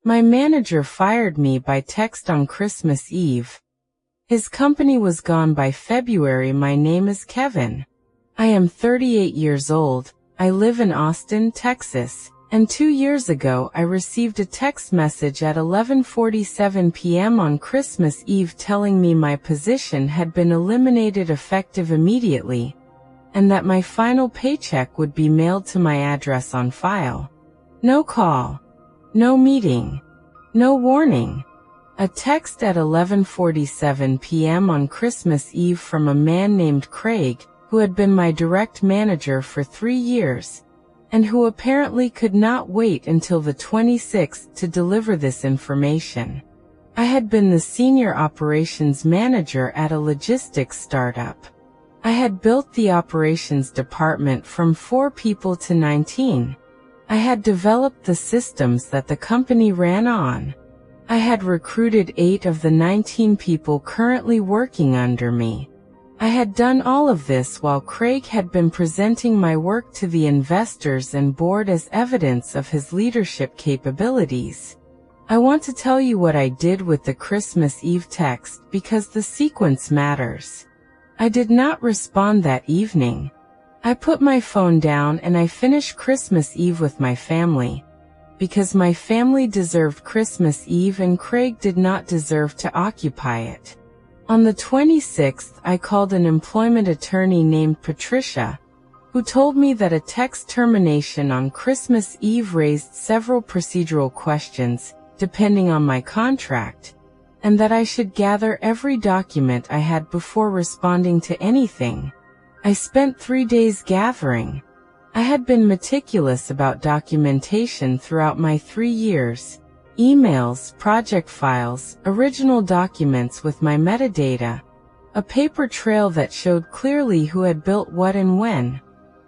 My manager fired me by text on Christmas Eve. His company was gone by February. My name is Kevin. I am 38 years old. I live in Austin, Texas, and 2 years ago I received a text message at 11:47 p.m. on Christmas Eve telling me my position had been eliminated effective immediately, and that my final paycheck would be mailed to my address on file. No call. No meeting. No warning. A text at 11:47 p.m. on Christmas Eve from a man named Craig, who had been my direct manager for 3 years, and who apparently could not wait until the 26th to deliver this information. I had been the senior operations manager at a logistics startup. I had built the operations department from 4 people to 19. I had developed the systems that the company ran on. I had recruited 8 of the 19 people currently working under me. I had done all of this while Craig had been presenting my work to the investors and board as evidence of his leadership capabilities. I want to tell you what I did with the Christmas Eve text because the sequence matters. I did not respond that evening. I put my phone down and I finished Christmas Eve with my family, because my family deserved Christmas Eve and Craig did not deserve to occupy it. On the 26th, I called an employment attorney named Patricia, who told me that a text termination on Christmas Eve raised several procedural questions, depending on my contract, and that I should gather every document I had before responding to anything. I spent 3 days gathering. I had been meticulous about documentation throughout my 3 years. Emails, project files, original documents with my metadata, a paper trail that showed clearly who had built what and when.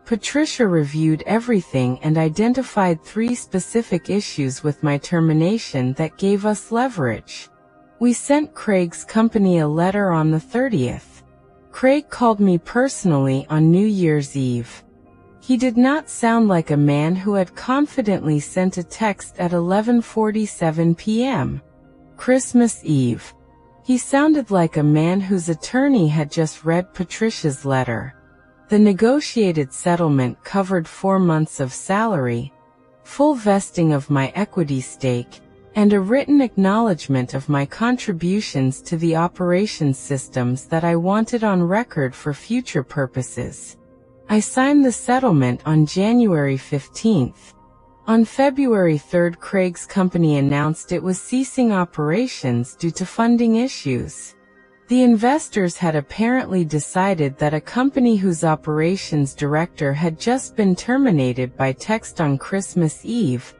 Patricia reviewed everything and identified 3 specific issues with my termination that gave us leverage. We sent Craig's company a letter on the 30th. Craig called me personally on New Year's Eve. He did not sound like a man who had confidently sent a text at 11:47 p.m. Christmas Eve. He sounded like a man whose attorney had just read Patricia's letter. The negotiated settlement covered 4 months of salary, full vesting of my equity stake, and a written acknowledgement of my contributions to the operations systems that I wanted on record for future purposes. I signed the settlement on January 15th. On February 3rd, Craig's company announced it was ceasing operations due to funding issues. The investors had apparently decided that a company whose operations director had just been terminated by text on Christmas Eve,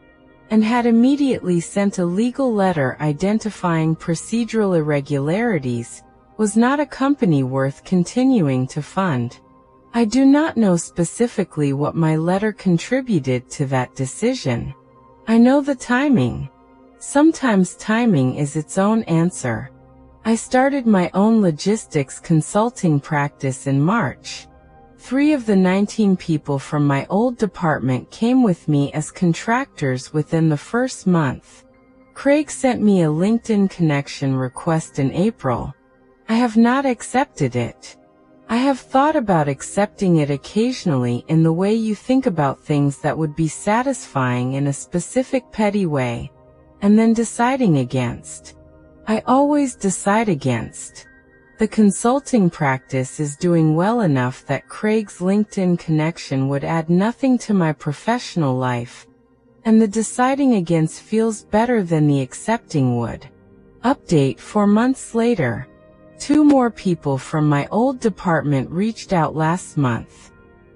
and had immediately sent a legal letter identifying procedural irregularities, was not a company worth continuing to fund. I do not know specifically what my letter contributed to that decision. I know the timing. Sometimes timing is its own answer. I started my own logistics consulting practice in March. 3 of the 19 people from my old department came with me as contractors within the first month. Craig sent me a LinkedIn connection request in April. I have not accepted it. I have thought about accepting it occasionally in the way you think about things that would be satisfying in a specific petty way, and then deciding against. I always decide against. The consulting practice is doing well enough that Craig's LinkedIn connection would add nothing to my professional life, and the deciding against feels better than the accepting would. Update 4 months later. 2 more people from my old department reached out last month.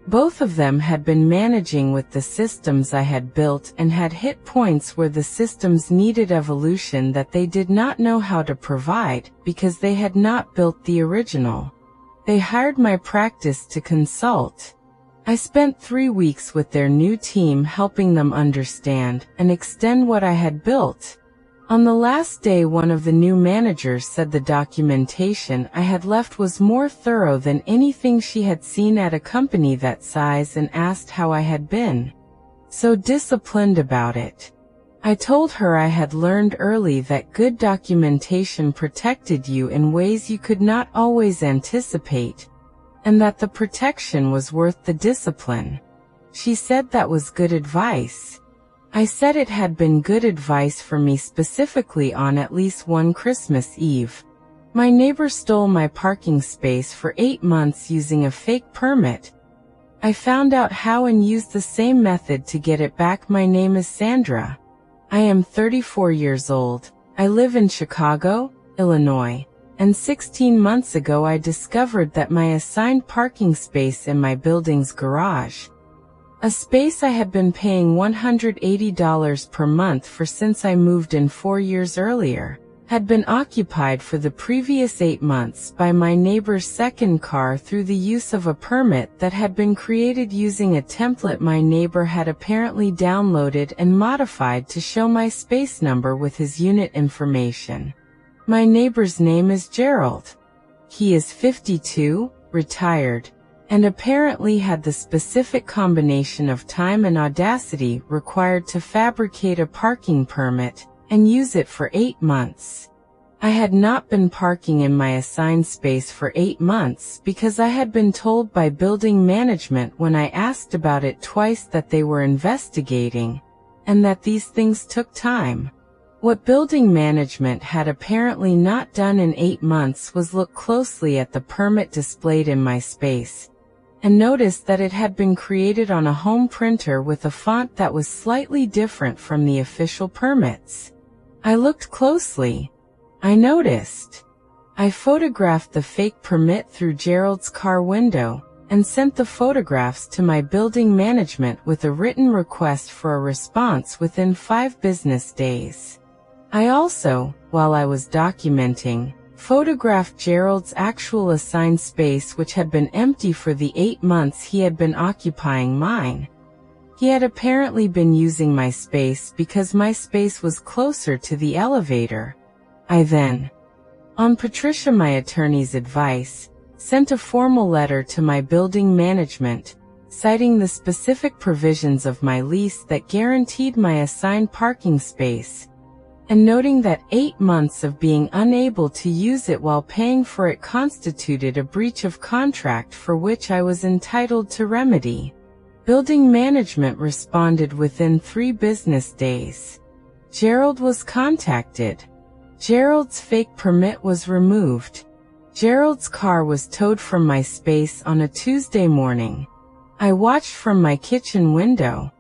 Both of them had been managing with the systems I had built and had hit points where the systems needed evolution that they did not know how to provide because they had not built the original. They hired my practice to consult. I spent 3 weeks with their new team helping them understand and extend what I had built. On the last day, one of the new managers said the documentation I had left was more thorough than anything she had seen at a company that size and asked how I had been so disciplined about it. I told her I had learned early that good documentation protected you in ways you could not always anticipate, and that the protection was worth the discipline. She said that was good advice. I said it had been good advice for me specifically on at least one Christmas Eve. My neighbor stole my parking space for 8 months using a fake permit. I found out how and used the same method to get it back. My name is Sandra. I am 34 years old. I live in Chicago, Illinois, and 16 months ago I discovered that my assigned parking space in my building's garage, a space I had been paying $180 per month for since I moved in 4 years earlier, had been occupied for the previous 8 months by my neighbor's second car through the use of a permit that had been created using a template my neighbor had apparently downloaded and modified to show my space number with his unit information. My neighbor's name is Gerald. He is 52, retired, and apparently had the specific combination of time and audacity required to fabricate a parking permit and use it for 8 months. I had not been parking in my assigned space for 8 months because I had been told by building management when I asked about it twice that they were investigating, and that these things took time. What building management had apparently not done in 8 months was look closely at the permit displayed in my space, and noticed that it had been created on a home printer with a font that was slightly different from the official permits. I looked closely. I noticed. I photographed the fake permit through Gerald's car window and sent the photographs to my building management with a written request for a response within 5 business days. I also, while I was documenting, photographed Gerald's actual assigned space, which had been empty for the 8 months he had been occupying mine. He had apparently been using my space because my space was closer to the elevator. I then, on Patricia, my attorney's advice, sent a formal letter to my building management, citing the specific provisions of my lease that guaranteed my assigned parking space, and noting that 8 months of being unable to use it while paying for it constituted a breach of contract for which I was entitled to remedy. Building management responded within 3 business days. Gerald was contacted. Gerald's fake permit was removed. Gerald's car was towed from my space on a Tuesday morning. I watched from my kitchen window.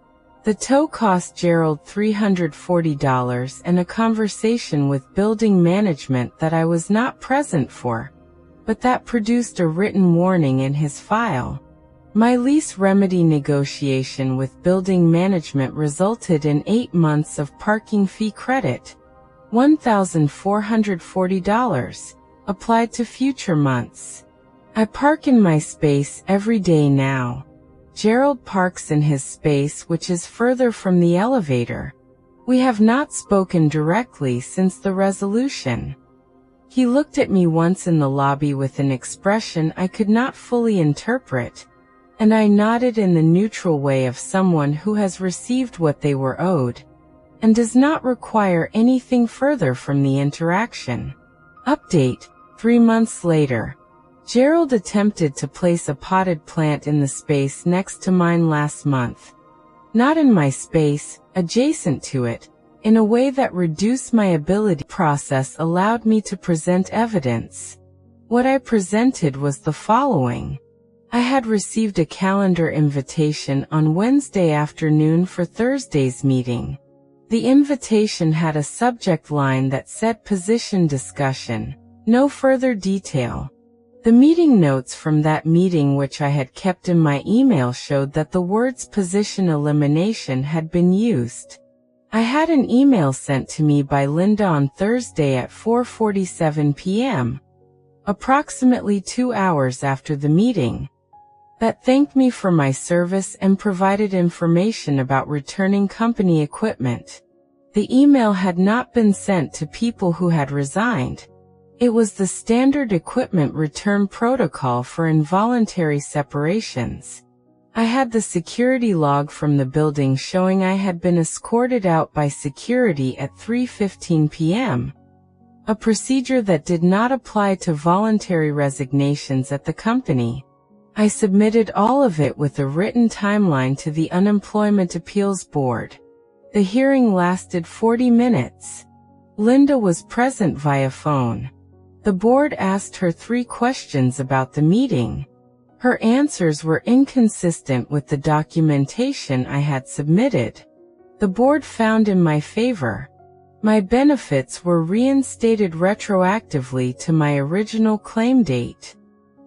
The tow cost Gerald $340 and a conversation with building management that I was not present for, but that produced a written warning in his file. My lease remedy negotiation with building management resulted in 8 months of parking fee credit, $1,440, applied to future months. I park in my space every day now. Gerald parks in his space, which is further from the elevator. We have not spoken directly since the resolution. He looked at me once in the lobby with an expression I could not fully interpret, and I nodded in the neutral way of someone who has received what they were owed, and does not require anything further from the interaction. Update: 3 months later. Gerald attempted to place a potted plant in the space next to mine last month. Not in my space, adjacent to it, in a way that reduced my ability. Process allowed me to present evidence. What I presented was the following. I had received a calendar invitation on Wednesday afternoon for Thursday's meeting. The invitation had a subject line that said position discussion, no further detail. The meeting notes from that meeting, which I had kept in my email, showed that the words position elimination had been used. I had an email sent to me by Linda on Thursday at 4:47 p.m., approximately 2 hours after the meeting, that thanked me for my service and provided information about returning company equipment. The email had not been sent to people who had resigned. It was the standard equipment return protocol for involuntary separations. I had the security log from the building showing I had been escorted out by security at 3:15 p.m., a procedure that did not apply to voluntary resignations at the company. I submitted all of it with a written timeline to the Unemployment Appeals Board. The hearing lasted 40 minutes. Linda was present via phone. The board asked her 3 questions about the meeting. Her answers were inconsistent with the documentation I had submitted. The board found in my favor. My benefits were reinstated retroactively to my original claim date.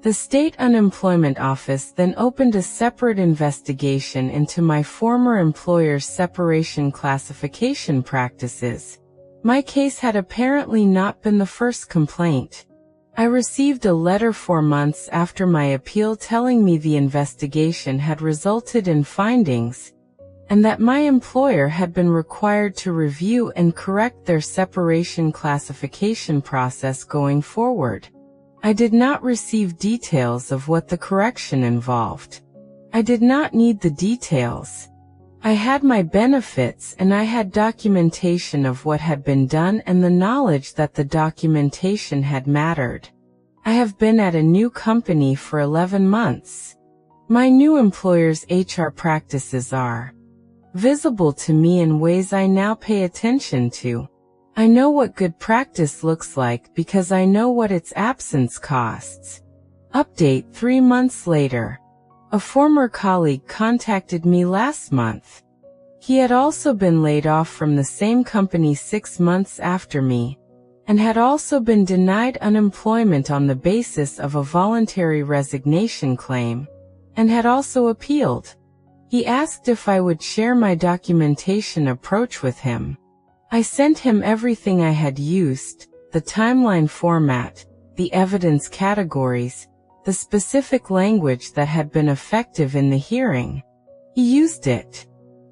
The State Unemployment Office then opened a separate investigation into my former employer's separation classification practices. My case had apparently not been the first complaint. I received a letter 4 months after my appeal telling me the investigation had resulted in findings, and that my employer had been required to review and correct their separation classification process going forward. I did not receive details of what the correction involved. I did not need the details. I had my benefits and I had documentation of what had been done and the knowledge that the documentation had mattered. I have been at a new company for 11 months. My new employer's HR practices are visible to me in ways I now pay attention to. I know what good practice looks like because I know what its absence costs. Update 3 months later. A former colleague contacted me last month. He had also been laid off from the same company 6 months after me, and had also been denied unemployment on the basis of a voluntary resignation claim, and had also appealed. He asked if I would share my documentation approach with him. I sent him everything I had used, the timeline format, the evidence categories, the specific language that had been effective in the hearing. He used it.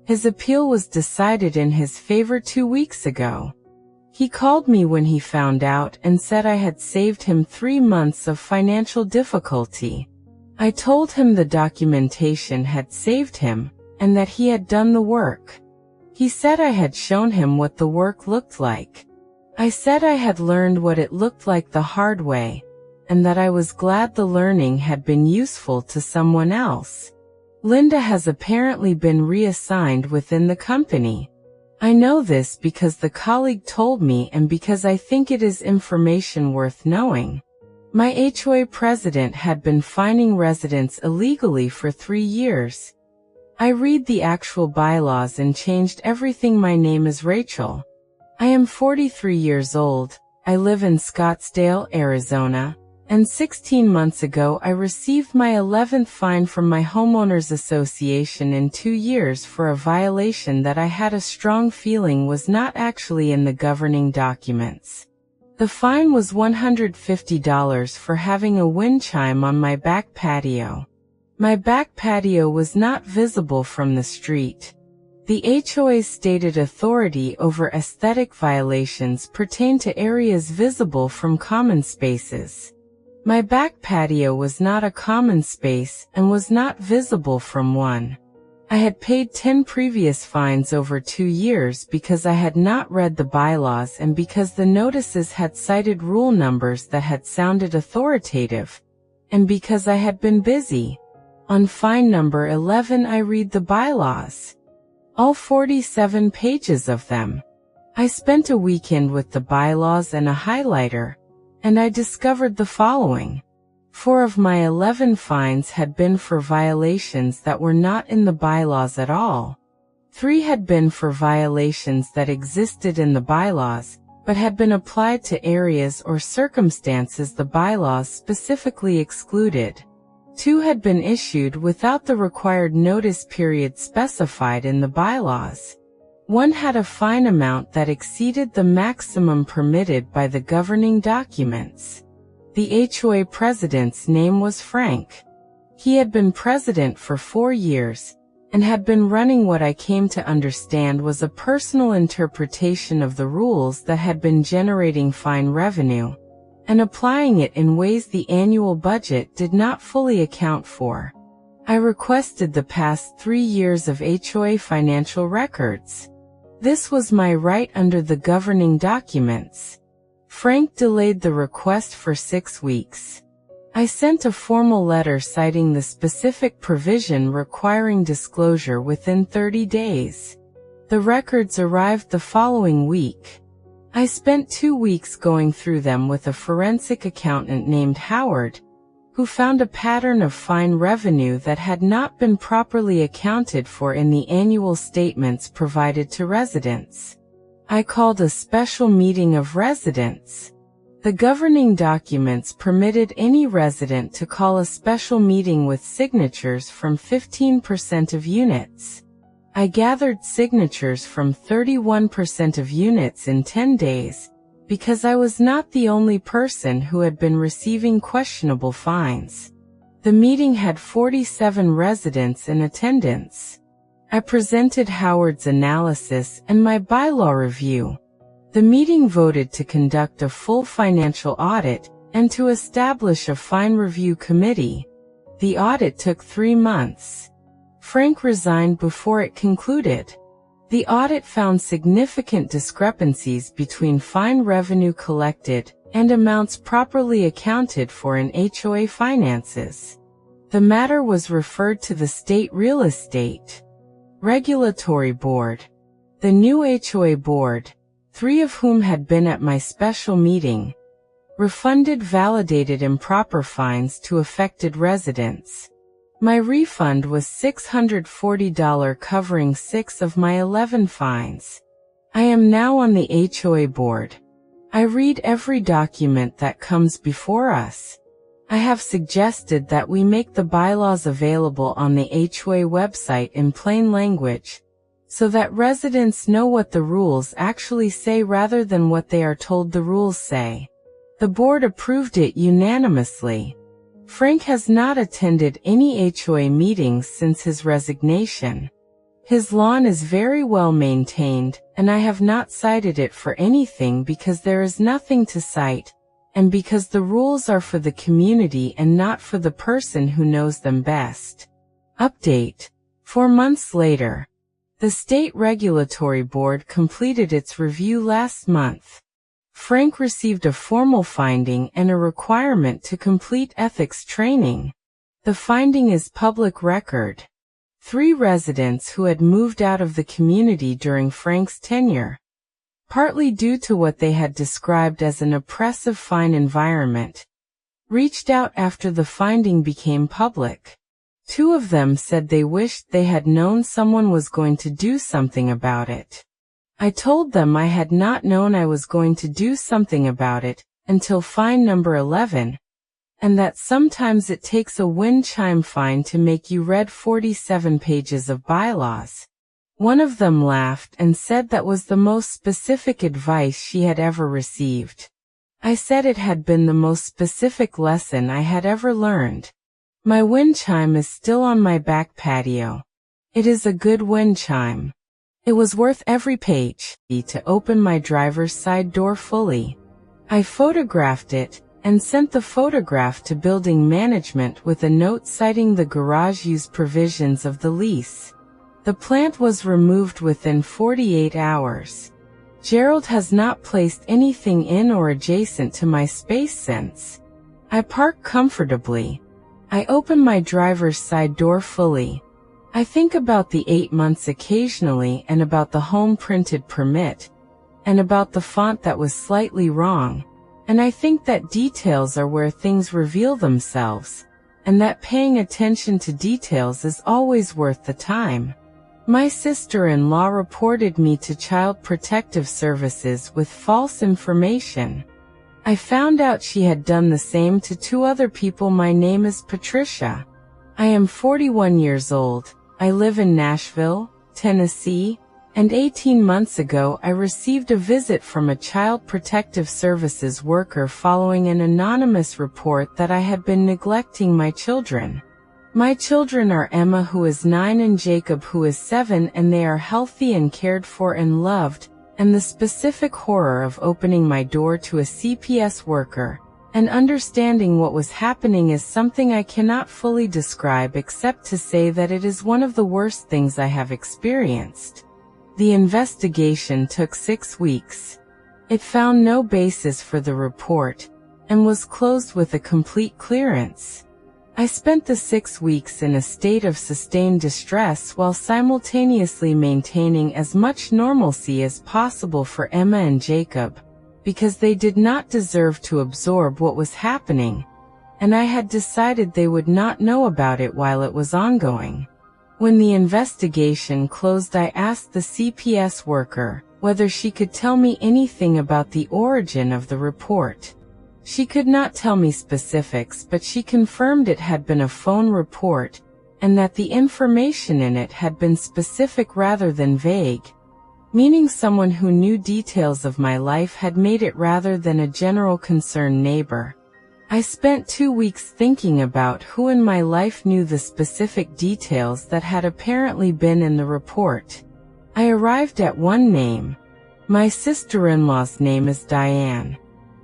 His appeal was decided in his favor 2 weeks ago. He called me when he found out and said I had saved him 3 months of financial difficulty. I told him the documentation had saved him, and that he had done the work. He said I had shown him what the work looked like. I said I had learned what it looked like the hard way, and that I was glad the learning had been useful to someone else. Linda has apparently been reassigned within the company. I know this because the colleague told me and because I think it is information worth knowing. My HOA president had been fining residents illegally for 3 years. I read the actual bylaws and changed everything. My name is Rachel. I am 43 years old. I live in Scottsdale, Arizona, and 16 months ago I received my 11th fine from my homeowners association in 2 years for a violation that I had a strong feeling was not actually in the governing documents. The fine was $150 for having a wind chime on my back patio. My back patio was not visible from the street. The HOA's stated authority over aesthetic violations pertain to areas visible from common spaces. My back patio was not a common space and was not visible from one. I had paid 10 previous fines over 2 years because I had not read the bylaws and because the notices had cited rule numbers that had sounded authoritative, and because I had been busy. On fine number 11 I read the bylaws. All 47 pages of them. I spent a weekend with the bylaws and a highlighter, and I discovered the following. 4 of my 11 fines had been for violations that were not in the bylaws at all. 3 had been for violations that existed in the bylaws, but had been applied to areas or circumstances the bylaws specifically excluded. 2 had been issued without the required notice period specified in the bylaws. 1 had a fine amount that exceeded the maximum permitted by the governing documents. The HOA president's name was Frank. He had been president for 4 years, and had been running what I came to understand was a personal interpretation of the rules that had been generating fine revenue, and applying it in ways the annual budget did not fully account for. I requested the past 3 years of HOA financial records. This was my right under the governing documents. Frank delayed the request for 6 weeks. I sent a formal letter citing the specific provision requiring disclosure within 30 days. The records arrived the following week. I spent 2 weeks going through them with a forensic accountant named Howard, who found a pattern of fine revenue that had not been properly accounted for in the annual statements provided to residents. I called a special meeting of residents. The governing documents permitted any resident to call a special meeting with signatures from 15% of units. I gathered signatures from 31% of units in 10 days, because I was not the only person who had been receiving questionable fines. The meeting had 47 residents in attendance. I presented Howard's analysis and my bylaw review. The meeting voted to conduct a full financial audit and to establish a fine review committee. The audit took 3 months. Frank resigned before it concluded. The audit found significant discrepancies between fine revenue collected and amounts properly accounted for in HOA finances. The matter was referred to the State Real Estate Regulatory Board. The new HOA board, 3 of whom had been at my special meeting, refunded validated improper fines to affected residents. My refund was $640 covering 6 of my 11 fines. I am now on the HOA board. I read every document that comes before us. I have suggested that we make the bylaws available on the HOA website in plain language, so that residents know what the rules actually say rather than what they are told the rules say. The board approved it unanimously. Frank has not attended any HOA meetings since his resignation. His lawn is very well maintained, and I have not cited it for anything because there is nothing to cite, and because the rules are for the community and not for the person who knows them best. Update. 4 months later. The State Regulatory Board completed its review last month. Frank received a formal finding and a requirement to complete ethics training. The finding is public record. 3 residents who had moved out of the community during Frank's tenure, partly due to what they had described as an oppressive fine environment, reached out after the finding became public. 2 of them said they wished they had known someone was going to do something about it. I told them I had not known I was going to do something about it until fine number 11, and that sometimes it takes a wind chime fine to make you read 47 pages of bylaws. One of them laughed and said that was the most specific advice she had ever received. I said it had been the most specific lesson I had ever learned. My wind chime is still on my back patio. It is a good wind chime. It was worth every page to open my driver's side door fully. I photographed it and sent the photograph to building management with a note citing the garage use provisions of the lease. The plant was removed within 48 hours. Gerald has not placed anything in or adjacent to my space since. I park comfortably. I open my driver's side door fully. I think about the 8 months occasionally and about the home printed permit, and about the font that was slightly wrong, and I think that details are where things reveal themselves, and that paying attention to details is always worth the time. My sister-in-law reported me to Child Protective Services with false information. I found out she had done the same to 2 other people. My name is Patricia. I am 41 years old. I live in Nashville, Tennessee, and 18 months ago I received a visit from a Child Protective Services worker following an anonymous report that I had been neglecting my children. My children are Emma, who is 9, and Jacob, who is 7, and they are healthy and cared for and loved, and the specific horror of opening my door to a CPS worker, and understanding what was happening is something I cannot fully describe except to say that it is one of the worst things I have experienced. The investigation took 6 weeks. It found no basis for the report, and was closed with a complete clearance. I spent the 6 weeks in a state of sustained distress while simultaneously maintaining as much normalcy as possible for Emma and Jacob, because they did not deserve to absorb what was happening, and I had decided they would not know about it while it was ongoing. When the investigation closed, I asked the CPS worker whether she could tell me anything about the origin of the report. She could not tell me specifics, but she confirmed it had been a phone report, and that the information in it had been specific rather than vague, meaning someone who knew details of my life had made it rather than a general concerned neighbor. I spent 2 weeks thinking about who in my life knew the specific details that had apparently been in the report. I arrived at one name. My sister-in-law's name is Diane.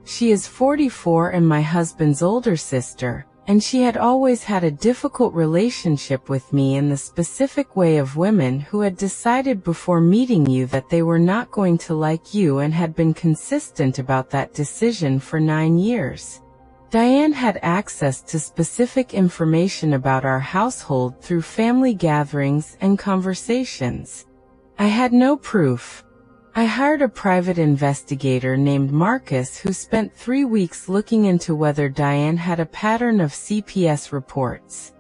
She is 44 and my husband's older sister, and she had always had a difficult relationship with me in the specific way of women who had decided before meeting you that they were not going to like you and had been consistent about that decision for 9 years. Diane had access to specific information about our household through family gatherings and conversations. I had no proof. I hired a private investigator named Marcus who spent 3 weeks looking into whether Diane had a pattern of CPS reports.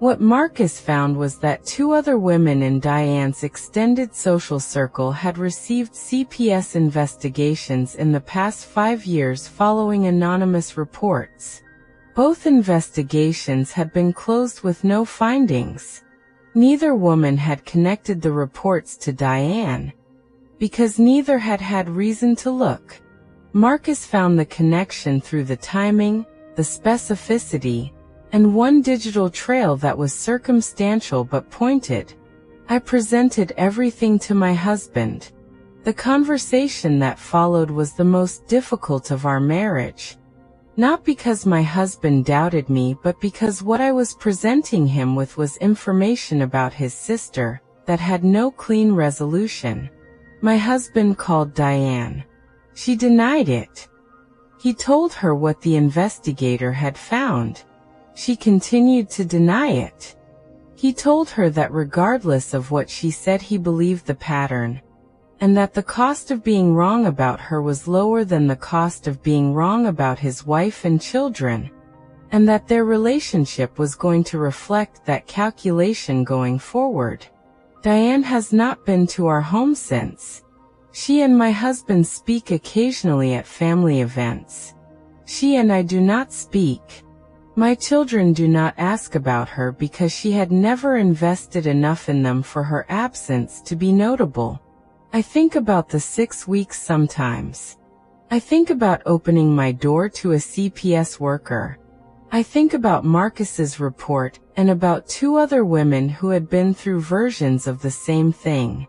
What Marcus found was that 2 other women in Diane's extended social circle had received CPS investigations in the past 5 years following anonymous reports. Both investigations had been closed with no findings. Neither woman had connected the reports to Diane, because neither had had reason to look. Marcus found the connection through the timing, the specificity, and one digital trail that was circumstantial but pointed. I presented everything to my husband. The conversation that followed was the most difficult of our marriage. Not because my husband doubted me, but because what I was presenting him with was information about his sister that had no clean resolution. My husband called Diane. She denied it. He told her what the investigator had found. She continued to deny it. He told her that regardless of what she said, he believed the pattern, and that the cost of being wrong about her was lower than the cost of being wrong about his wife and children, and that their relationship was going to reflect that calculation going forward. Diane has not been to our home since. She and my husband speak occasionally at family events. She and I do not speak. My children do not ask about her because she had never invested enough in them for her absence to be notable. I think about the 6 weeks sometimes. I think about opening my door to a CPS worker. I think about Marcus's report and about 2 other women who had been through versions of the same thing.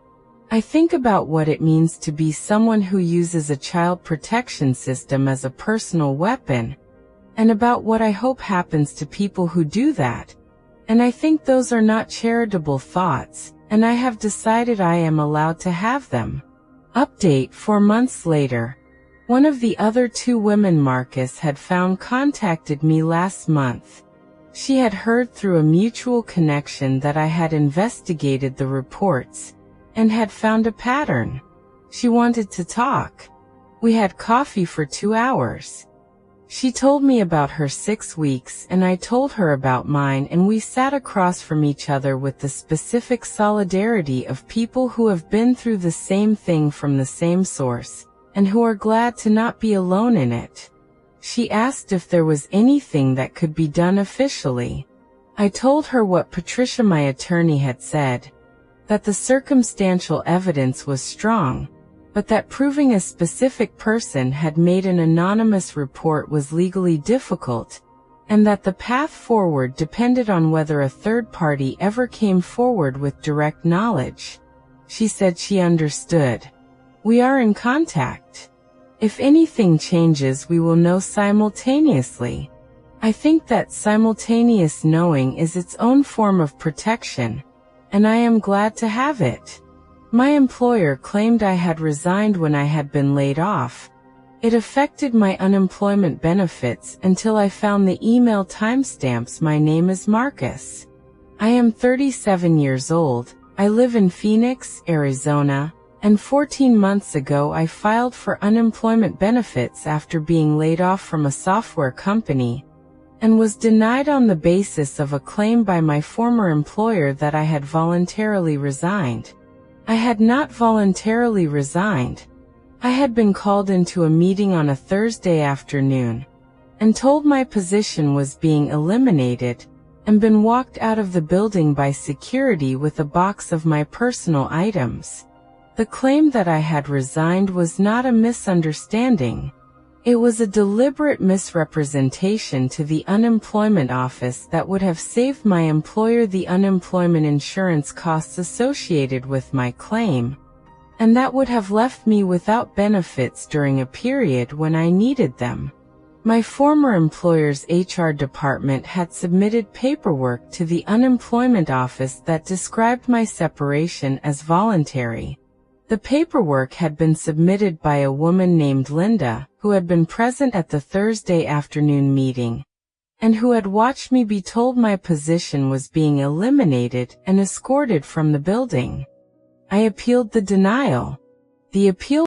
I think about what it means to be someone who uses a child protection system as a personal weapon, and about what I hope happens to people who do that. And I think those are not charitable thoughts, and I have decided I am allowed to have them. Update 4 months later. One of the other 2 women Marcus had found contacted me last month. She had heard through a mutual connection that I had investigated the reports and had found a pattern. She wanted to talk. We had coffee for 2 hours. She told me about her 6 weeks and I told her about mine, and we sat across from each other with the specific solidarity of people who have been through the same thing from the same source, and who are glad to not be alone in it. She asked if there was anything that could be done officially. I told her what Patricia, my attorney, had said, that the circumstantial evidence was strong, but that proving a specific person had made an anonymous report was legally difficult, and that the path forward depended on whether a third party ever came forward with direct knowledge. She said she understood. We are in contact. If anything changes, we will know simultaneously. I think that simultaneous knowing is its own form of protection, and I am glad to have it. My employer claimed I had resigned when I had been laid off. It affected my unemployment benefits until I found the email timestamps. My name is Marcus. I am 37 years old. I live in Phoenix, Arizona, and 14 months ago I filed for unemployment benefits after being laid off from a software company, and was denied on the basis of a claim by my former employer that I had voluntarily resigned. I had not voluntarily resigned. I had been called into a meeting on a Thursday afternoon, and told my position was being eliminated, and been walked out of the building by security with a box of my personal items. The claim that I had resigned was not a misunderstanding. It was a deliberate misrepresentation to the unemployment office that would have saved my employer the unemployment insurance costs associated with my claim, and that would have left me without benefits during a period when I needed them. My former employer's HR department had submitted paperwork to the unemployment office that described my separation as voluntary. The paperwork had been submitted by a woman named Linda, who had been present at the Thursday afternoon meeting, and who had watched me be told my position was being eliminated and escorted from the building. I appealed the denial. The appeal